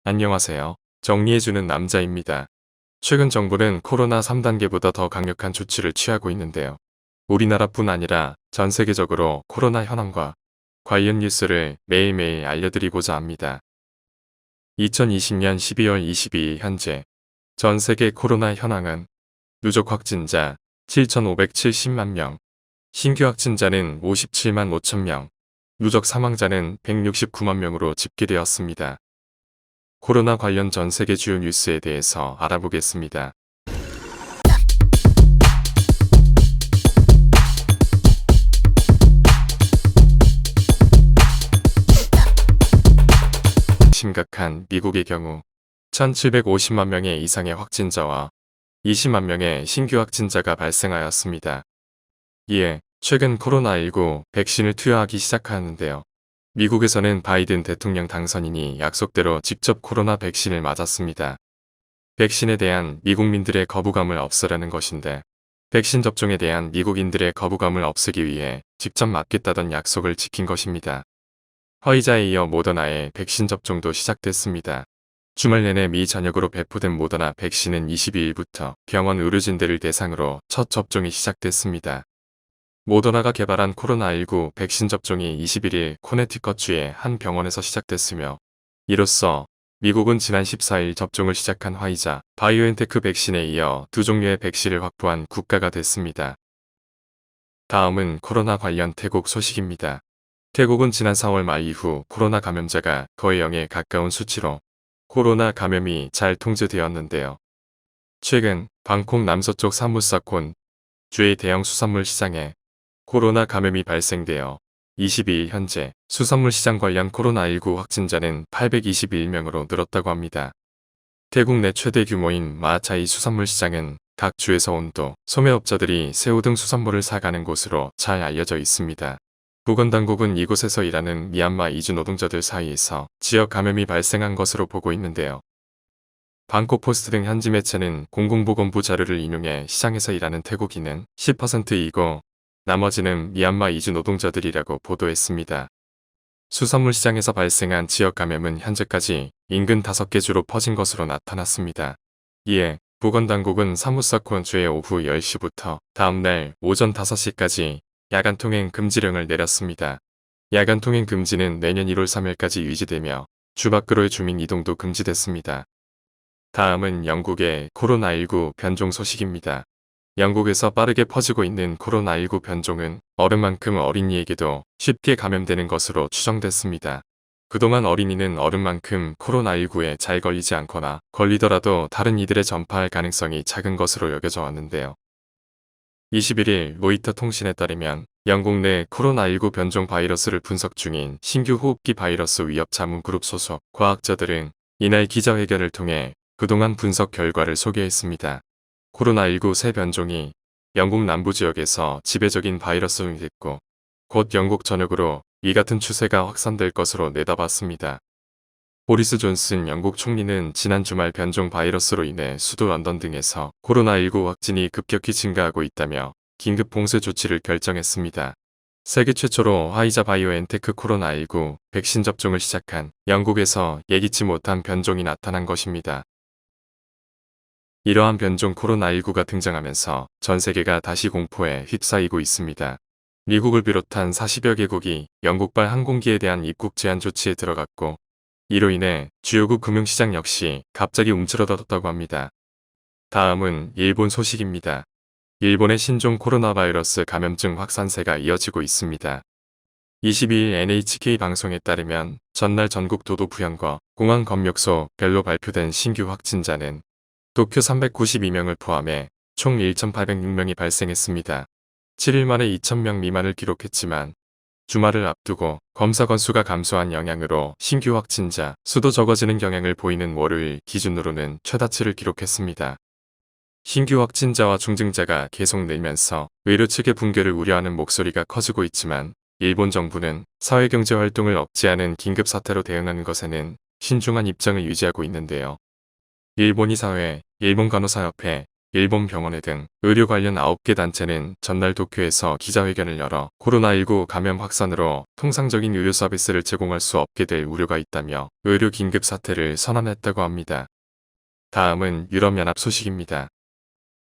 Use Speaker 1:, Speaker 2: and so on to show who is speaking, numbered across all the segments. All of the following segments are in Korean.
Speaker 1: 안녕하세요. 정리해주는 남자입니다. 최근 정부는 코로나 3단계보다 더 강력한 조치를 취하고 있는데요. 우리나라뿐 아니라 전 세계적으로 코로나 현황과 관련 뉴스를 매일매일 알려드리고자 합니다. 2020년 12월 22일 현재 전 세계 코로나 현황은 누적 확진자 7,570만 명, 신규 확진자는 57만 5천 명, 누적 사망자는 169만 명으로 집계되었습니다. 코로나 관련 전 세계 주요 뉴스에 대해서 알아보겠습니다. 심각한 미국의 경우 1,750만 명의 이상의 확진자와 20만 명의 신규 확진자가 발생하였습니다. 이에 최근 코로나19 백신을 투여하기 시작하는데요. 미국에서는 바이든 대통령 당선인이 약속대로 직접 코로나 백신을 맞았습니다. 백신에 대한 미국민들의 거부감을 없애라는 것인데, 백신 접종에 대한 미국인들의 거부감을 없애기 위해 직접 맞겠다던 약속을 지킨 것입니다. 화이자에 이어 모더나의 백신 접종도 시작됐습니다. 주말 내내 미 전역으로 배포된 모더나 백신은 22일부터 병원 의료진들을 대상으로 첫 접종이 시작됐습니다. 모더나가 개발한 코로나19 백신 접종이 21일 코네티컷주의 한 병원에서 시작됐으며, 이로써 미국은 지난 14일 접종을 시작한 화이자, 바이오엔테크 백신에 이어 두 종류의 백신을 확보한 국가가 됐습니다. 다음은 코로나 관련 태국 소식입니다. 태국은 지난 4월 말 이후 코로나 감염자가 거의 0에 가까운 수치로 코로나 감염이 잘 통제되었는데요. 최근 방콕 남서쪽 사무사콘 주의 대형 수산물 시장에 코로나 감염이 발생되어 22일 현재 수산물 시장 관련 코로나19 확진자는 821명으로 늘었다고 합니다. 태국 내 최대 규모인 마차이 수산물 시장은 각 주에서 온도, 소매업자들이 새우 등 수산물을 사가는 곳으로 잘 알려져 있습니다. 보건당국은 이곳에서 일하는 미얀마 이주 노동자들 사이에서 지역 감염이 발생한 것으로 보고 있는데요. 방콕 포스트 등 현지 매체는 공공보건부 자료를 인용해 시장에서 일하는 태국인은 10%이고 나머지는 미얀마 이주 노동자들이라고 보도했습니다. 수산물 시장에서 발생한 지역 감염은 현재까지 인근 5개 주로 퍼진 것으로 나타났습니다. 이에 보건당국은 사무사콘 주의 오후 10시부터 다음날 오전 5시까지 야간 통행 금지령을 내렸습니다. 야간 통행 금지는 내년 1월 3일까지 유지되며 주 밖으로의 주민 이동도 금지됐습니다. 다음은 영국의 코로나19 변종 소식입니다. 영국에서 빠르게 퍼지고 있는 코로나19 변종은 어른만큼 어린이에게도 쉽게 감염되는 것으로 추정됐습니다. 그동안 어린이는 어른만큼 코로나19에 잘 걸리지 않거나 걸리더라도 다른 이들에 전파할 가능성이 작은 것으로 여겨져 왔는데요. 21일 로이터 통신에 따르면 영국 내 코로나19 변종 바이러스를 분석 중인 신규 호흡기 바이러스 위협 자문 그룹 소속 과학자들은 이날 기자회견을 통해 그동안 분석 결과를 소개했습니다. 코로나19 새 변종이 영국 남부 지역에서 지배적인 바이러스로 됐고 곧 영국 전역으로 이 같은 추세가 확산될 것으로 내다봤습니다. 보리스 존슨 영국 총리는 지난 주말 변종 바이러스로 인해 수도 런던 등에서 코로나19 확진이 급격히 증가하고 있다며 긴급 봉쇄 조치를 결정했습니다. 세계 최초로 화이자 바이오엔테크 코로나19 백신 접종을 시작한 영국에서 예기치 못한 변종이 나타난 것입니다. 이러한 변종 코로나19가 등장하면서 전 세계가 다시 공포에 휩싸이고 있습니다. 미국을 비롯한 40여 개국이 영국발 항공기에 대한 입국 제한 조치에 들어갔고, 이로 인해 주요국 금융시장 역시 갑자기 움츠러들었다고 합니다. 다음은 일본 소식입니다. 일본의 신종 코로나 바이러스 감염증 확산세가 이어지고 있습니다. 22일 NHK 방송에 따르면 전날 전국 도도 부현과 공항 검역소 별로 발표된 신규 확진자는 도쿄 392명을 포함해 총 1,806명이 발생했습니다. 7일 만에 2,000명 미만을 기록했지만 주말을 앞두고 검사 건수가 감소한 영향으로 신규 확진자 수도 적어지는 경향을 보이는 월요일 기준으로는 최다치를 기록했습니다. 신규 확진자와 중증자가 계속 늘면서 의료 측의 붕괴를 우려하는 목소리가 커지고 있지만 일본 정부는 사회경제 활동을 억제하는 긴급사태로 대응하는 것에는 신중한 입장을 유지하고 있는데요. 일본의사회, 일본간호사협회, 일본 병원회 등 의료 관련 9개 단체는 전날 도쿄에서 기자회견을 열어 코로나19 감염 확산으로 통상적인 의료 서비스를 제공할 수 없게 될 우려가 있다며 의료 긴급 사태를 선언했다고 합니다. 다음은 유럽연합 소식입니다.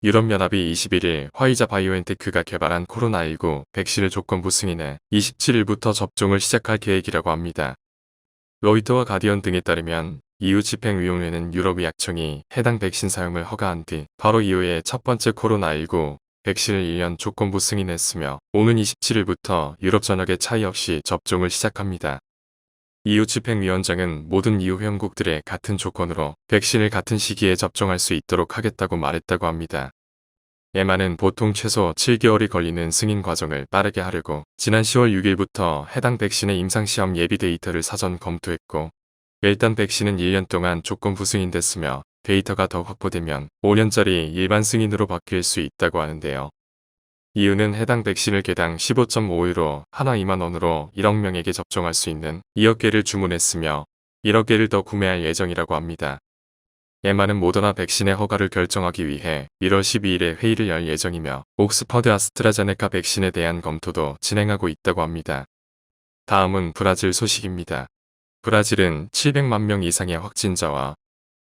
Speaker 1: 유럽연합이 21일 화이자 바이오엔테크가 개발한 코로나19 백신을 조건부 승인해 27일부터 접종을 시작할 계획이라고 합니다. 로이터와 가디언 등에 따르면 EU 집행위원회는 유럽의약청이 해당 백신 사용을 허가한 뒤 바로 이후에 첫 번째 코로나19 백신을 1년 조건부 승인했으며 오는 27일부터 유럽 전역에 차이 없이 접종을 시작합니다. EU 집행위원장은 모든 EU 회원국들의 같은 조건으로 백신을 같은 시기에 접종할 수 있도록 하겠다고 말했다고 합니다. EMA는 보통 최소 7개월이 걸리는 승인 과정을 빠르게 하려고 지난 10월 6일부터 해당 백신의 임상시험 예비 데이터를 사전 검토했고 일단 백신은 1년 동안 조건부 승인됐으며 데이터가 더 확보되면 5년짜리 일반 승인으로 바뀔 수 있다고 하는데요. EU는 해당 백신을 개당 15.5유로 하나 2만 원으로 1억 명에게 접종할 수 있는 2억 개를 주문했으며 1억 개를 더 구매할 예정이라고 합니다. EMA는 모더나 백신의 허가를 결정하기 위해 1월 12일에 회의를 열 예정이며 옥스퍼드 아스트라제네카 백신에 대한 검토도 진행하고 있다고 합니다. 다음은 브라질 소식입니다. 브라질은 700만 명 이상의 확진자와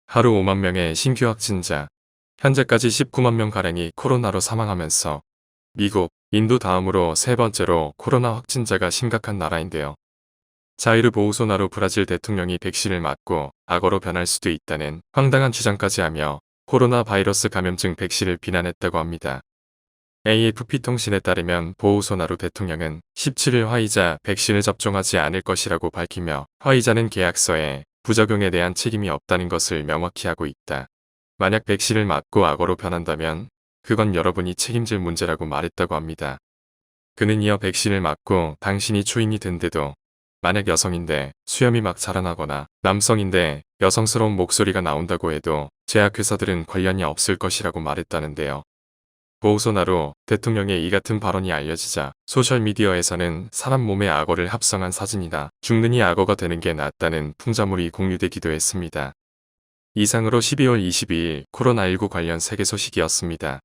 Speaker 1: 하루 5만 명의 신규 확진자, 현재까지 19만 명가량이 코로나로 사망하면서 미국, 인도 다음으로 세 번째로 코로나 확진자가 심각한 나라인데요. 자이르 보우소나루 브라질 대통령이 백신을 맞고 악어로 변할 수도 있다는 황당한 주장까지 하며 코로나 바이러스 감염증 백신을 비난했다고 합니다. AFP 통신에 따르면 보우소나루 대통령은 17일 화이자 백신을 접종하지 않을 것이라고 밝히며 화이자는 계약서에 부작용에 대한 책임이 없다는 것을 명확히 하고 있다. 만약 백신을 맞고 악어로 변한다면 그건 여러분이 책임질 문제라고 말했다고 합니다. 그는 이어 백신을 맞고 당신이 초인이 된데도 만약 여성인데 수염이 막 자라나거나 남성인데 여성스러운 목소리가 나온다고 해도 제약회사들은 관련이 없을 것이라고 말했다는데요. 보우소나루 대통령의 이 같은 발언이 알려지자 소셜미디어에서는 사람 몸에 악어를 합성한 사진이나 죽느니 악어가 되는 게 낫다는 풍자물이 공유되기도 했습니다. 이상으로 12월 22일 코로나19 관련 세계 소식이었습니다.